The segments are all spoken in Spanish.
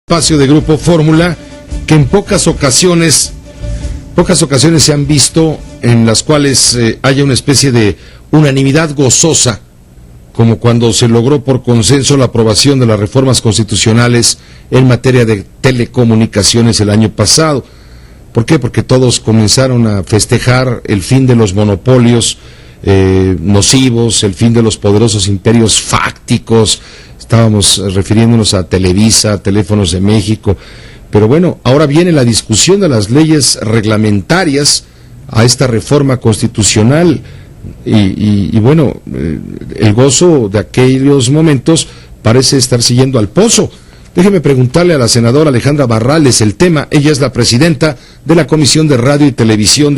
Espacio de Grupo Fórmula, que en pocas ocasiones se han visto en las cuales haya una especie de unanimidad gozosa, como cuando se logró por consenso la aprobación de las reformas constitucionales en materia de telecomunicaciones el año pasado. ¿Por qué? Porque todos comenzaron a festejar el fin de los monopolios nocivos, el fin de los poderosos imperios fácticos. Estábamos refiriéndonos a Televisa, a Teléfonos de México, pero bueno, ahora viene la discusión de las leyes reglamentarias a esta reforma constitucional y bueno, el gozo de aquellos momentos parece estar siguiendo al pozo. Déjeme preguntarle a la senadora Alejandra Barrales el tema. Ella es la presidenta de la Comisión de Radio y Televisión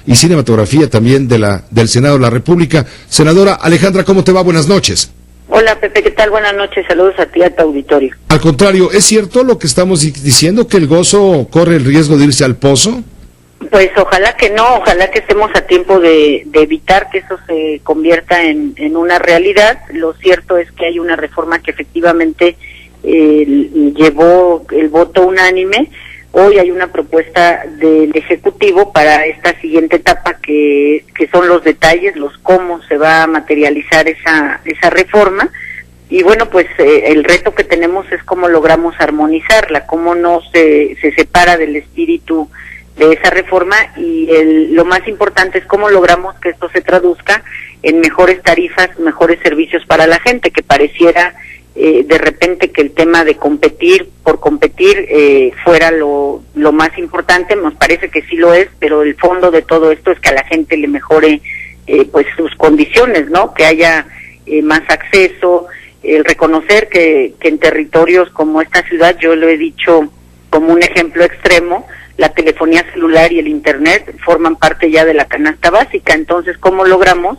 y Cinematografía también del Senado de la República. Senadora Alejandra, ¿cómo te va? Buenas noches. Hola Pepe, ¿qué tal? Buenas noches, saludos a ti y a tu auditorio. Al contrario, ¿es cierto lo que estamos diciendo, que el gozo corre el riesgo de irse al pozo? Pues ojalá que no, ojalá que estemos a tiempo de evitar que eso se convierta en una realidad. Lo cierto es que hay una reforma que efectivamente llevó el voto unánime. Hoy hay una propuesta del Ejecutivo para esta siguiente etapa que son los detalles, los cómo se va a materializar esa reforma. Y bueno, pues el reto que tenemos es cómo logramos armonizarla, cómo no se separa del espíritu de esa reforma y lo más importante es cómo logramos que esto se traduzca en mejores tarifas, mejores servicios para la gente, que pareciera de repente que el tema de competir por competir fuera lo más importante. Nos parece que sí lo es, pero el fondo de todo esto es que a la gente le mejore pues sus condiciones, ¿no? Que haya más acceso, el reconocer que en territorios como esta ciudad, yo lo he dicho como un ejemplo extremo, la telefonía celular y el internet forman parte ya de la canasta básica. Entonces, ¿cómo logramos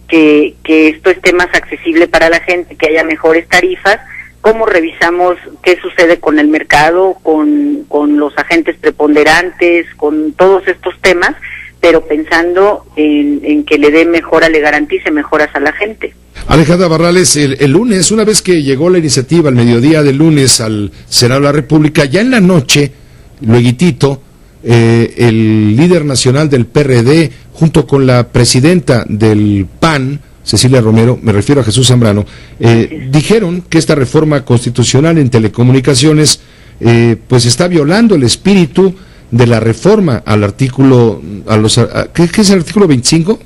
que esto esté más accesible para la gente, que haya mejores tarifas? ¿Cómo revisamos qué sucede con el mercado, con los agentes preponderantes, con todos estos temas, pero pensando en que le garantice mejoras a la gente? Alejandra Barrales, el lunes, una vez que llegó la iniciativa al mediodía del lunes al Senado de la República, ya en la noche, lueguitito, el líder nacional del PRD, junto con la presidenta del PAN, Cecilia Romero, me refiero a Jesús Zambrano, dijeron que esta reforma constitucional en telecomunicaciones pues está violando el espíritu de la reforma al artículo, ¿qué es el artículo 25?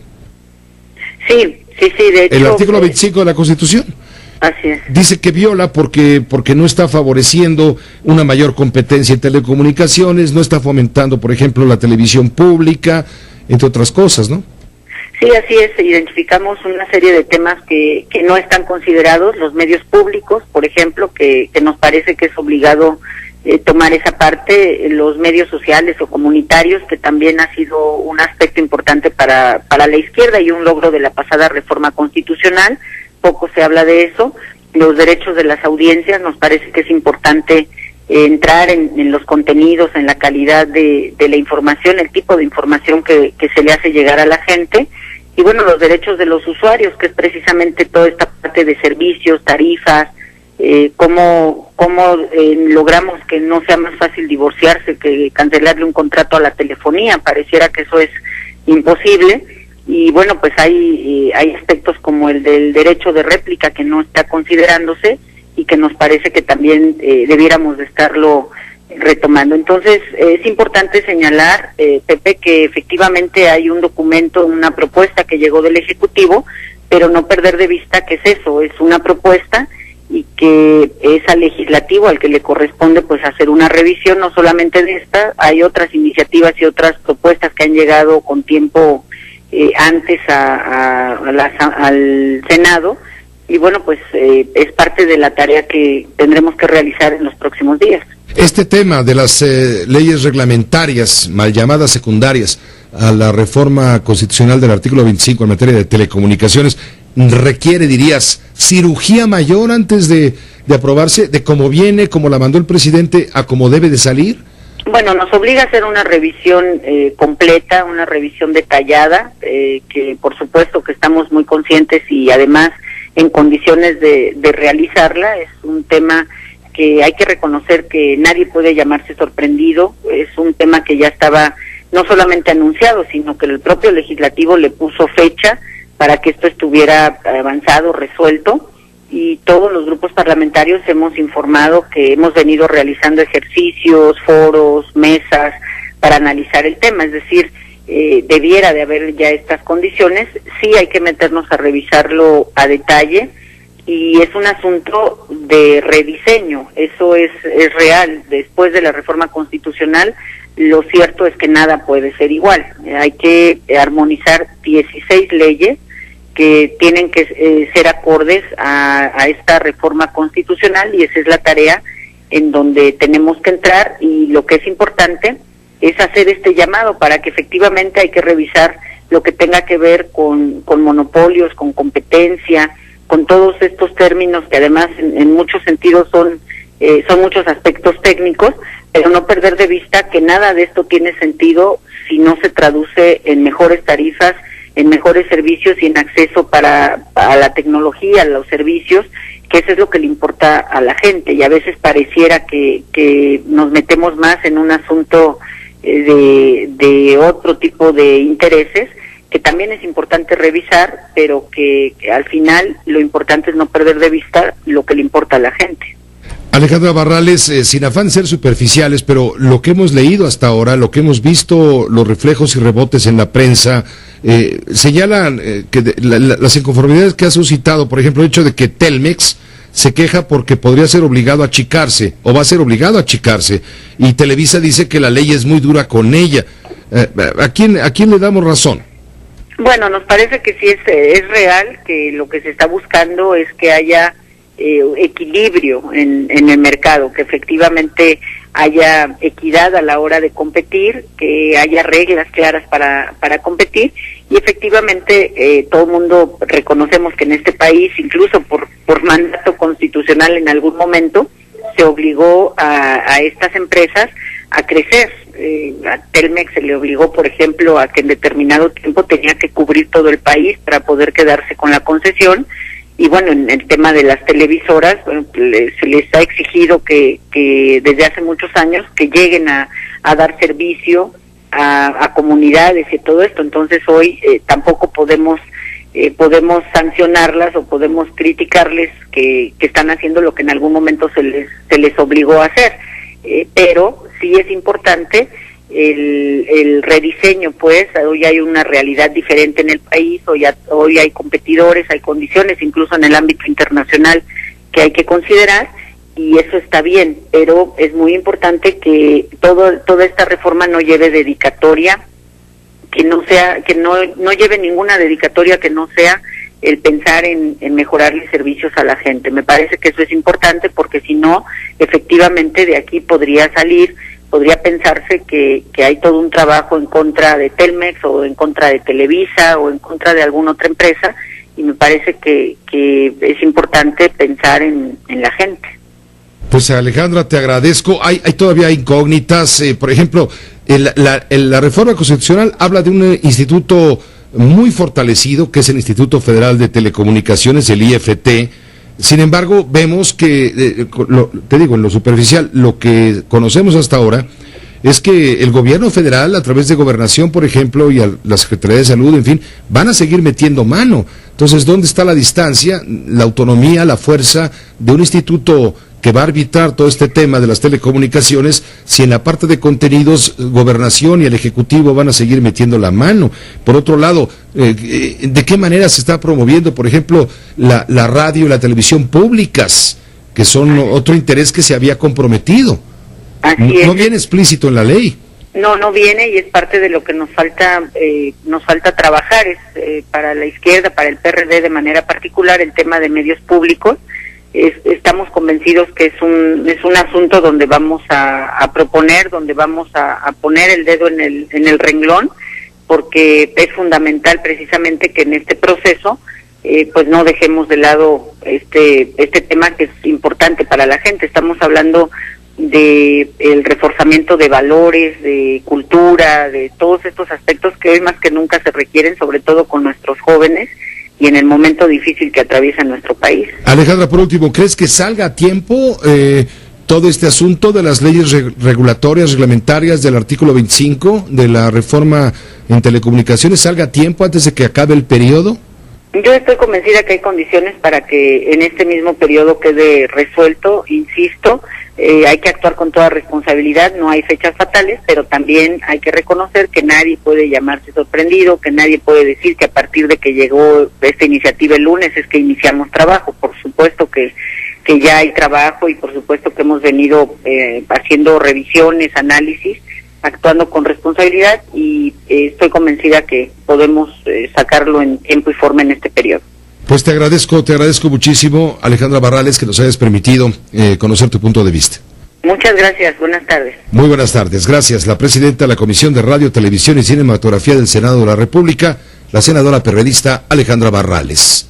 Sí, de hecho. El artículo 25 de la Constitución. Así es. Dice que viola porque no está favoreciendo una mayor competencia en telecomunicaciones, no está fomentando, por ejemplo, la televisión pública, entre otras cosas, ¿no? Sí, así es. Identificamos una serie de temas que no están considerados, los medios públicos, por ejemplo, que nos parece que es obligado tomar esa parte, los medios sociales o comunitarios, que también ha sido un aspecto importante para la izquierda y un logro de la pasada reforma constitucional. Poco se habla de eso. Los derechos de las audiencias, nos parece que es importante entrar en los contenidos, en la calidad de la información, el tipo de información que se le hace llegar a la gente. Y bueno, los derechos de los usuarios, que es precisamente toda esta parte de servicios, tarifas, cómo logramos que no sea más fácil divorciarse que cancelarle un contrato a la telefonía. Pareciera que eso es imposible. Y bueno, pues hay aspectos como el del derecho de réplica que no está considerándose y que nos parece que también debiéramos de estarlo retomando. Entonces, es importante señalar, Pepe, que efectivamente hay un documento, una propuesta que llegó del Ejecutivo, pero no perder de vista que es eso, es una propuesta y que es al legislativo al que le corresponde pues hacer una revisión, no solamente de esta, hay otras iniciativas y otras propuestas que han llegado con tiempo antes al Senado, y bueno, pues es parte de la tarea que tendremos que realizar en los próximos días. Este tema de las leyes reglamentarias, mal llamadas secundarias, a la reforma constitucional del artículo 25 en materia de telecomunicaciones, requiere, dirías, cirugía mayor antes de aprobarse, de cómo viene, como la mandó el presidente, a cómo debe de salir. Bueno, nos obliga a hacer una revisión completa, una revisión detallada, que por supuesto que estamos muy conscientes y además en condiciones de realizarla. Es un tema que que hay que reconocer que nadie puede llamarse sorprendido. Es un tema que ya estaba no solamente anunciado, sino que el propio legislativo le puso fecha para que esto estuviera avanzado, resuelto, y todos los grupos parlamentarios hemos informado que hemos venido realizando ejercicios, foros, mesas para analizar el tema. Es decir, debiera de haber ya estas condiciones. Sí hay que meternos a revisarlo a detalle, y es un asunto de rediseño. Eso es real. Después de la reforma constitucional, lo cierto es que nada puede ser igual. Hay que armonizar 16 leyes que tienen que ser acordes a esta reforma constitucional, y esa es la tarea en donde tenemos que entrar. Y lo que es importante es hacer este llamado para que efectivamente hay que revisar lo que tenga que ver con monopolios, con competencia, con todos estos términos que además en muchos sentidos son muchos aspectos técnicos, pero no perder de vista que nada de esto tiene sentido si no se traduce en mejores tarifas, en mejores servicios y en acceso a la tecnología, a los servicios, que eso es lo que le importa a la gente. Y a veces pareciera que nos metemos más en un asunto de otro tipo de intereses, que también es importante revisar, pero que al final lo importante es no perder de vista lo que le importa a la gente. Alejandra Barrales, sin afán de ser superficiales, pero lo que hemos leído hasta ahora, lo que hemos visto, los reflejos y rebotes en la prensa, señalan que las inconformidades que ha suscitado, por ejemplo, el hecho de que Telmex se queja porque podría ser obligado a achicarse, o va a ser obligado a achicarse, y Televisa dice que la ley es muy dura con ella. ¿A quién le damos razón? Bueno, nos parece que sí es real, que lo que se está buscando es que haya equilibrio en el mercado, que efectivamente haya equidad a la hora de competir, que haya reglas claras para competir, y efectivamente todo el mundo reconocemos que en este país, incluso por mandato constitucional en algún momento, se obligó a estas empresas a crecer. A Telmex se le obligó, por ejemplo, a que en determinado tiempo tenía que cubrir todo el país para poder quedarse con la concesión. Y bueno, en el tema de las televisoras, bueno, se les ha exigido que desde hace muchos años que lleguen a dar servicio a comunidades y todo esto. Entonces hoy tampoco podemos sancionarlas o podemos criticarles que están haciendo lo que en algún momento se les obligó a hacer. Pero sí es importante el rediseño, pues hoy hay una realidad diferente en el país, hoy hay competidores, hay condiciones incluso en el ámbito internacional que hay que considerar, y eso está bien, pero es muy importante que toda esta reforma no lleve dedicatoria, que no lleve ninguna dedicatoria que no sea el pensar en mejorarle servicios a la gente. Me parece que eso es importante, porque si no, efectivamente de aquí podría pensarse que hay todo un trabajo en contra de Telmex o en contra de Televisa o en contra de alguna otra empresa, y me parece que es importante pensar en la gente. Pues Alejandra, te agradezco. Hay todavía incógnitas, por ejemplo, la reforma constitucional habla de un instituto muy fortalecido, que es el Instituto Federal de Telecomunicaciones, el IFT. Sin embargo, vemos que, te digo, en lo superficial, lo que conocemos hasta ahora es que el gobierno federal, a través de Gobernación, por ejemplo, y a la Secretaría de Salud, en fin, van a seguir metiendo mano. Entonces, ¿dónde está la distancia, la autonomía, la fuerza de un instituto que va a arbitrar todo este tema de las telecomunicaciones, si en la parte de contenidos, Gobernación y el Ejecutivo van a seguir metiendo la mano? Por otro lado, ¿de qué manera se está promoviendo, por ejemplo, la radio y la televisión públicas, que son otro interés que se había comprometido? No viene explícito en la ley. No viene, y es parte de lo que nos falta trabajar. Es para la izquierda, para el PRD de manera particular, el tema de medios públicos. Estamos convencidos que es un asunto donde vamos a proponer, donde vamos a poner el dedo en el renglón, porque es fundamental precisamente que en este proceso pues no dejemos de lado este tema que es importante para la gente. Estamos hablando de el reforzamiento de valores, de cultura, de todos estos aspectos que hoy más que nunca se requieren, sobre todo con nuestros jóvenes y en el momento difícil que atraviesa nuestro país. Alejandra, por último, ¿crees que salga a tiempo? todo este asunto de las leyes regulatorias, reglamentarias del artículo 25 de la reforma en telecomunicaciones salga a tiempo antes de que acabe el periodo? Yo estoy convencida que hay condiciones para que en este mismo periodo quede resuelto, insisto, hay que actuar con toda responsabilidad, no hay fechas fatales, pero también hay que reconocer que nadie puede llamarse sorprendido, que nadie puede decir que a partir de que llegó esta iniciativa el lunes es que iniciamos trabajo. Por supuesto que ya hay trabajo y por supuesto que hemos venido haciendo revisiones, análisis, actuando con responsabilidad y estoy convencida que podemos sacarlo en tiempo y forma en este periodo. Pues te agradezco muchísimo, Alejandra Barrales, que nos hayas permitido conocer tu punto de vista. Muchas gracias, buenas tardes. Muy buenas tardes, gracias. La presidenta de la Comisión de Radio, Televisión y Cinematografía del Senado de la República, la senadora perredista Alejandra Barrales.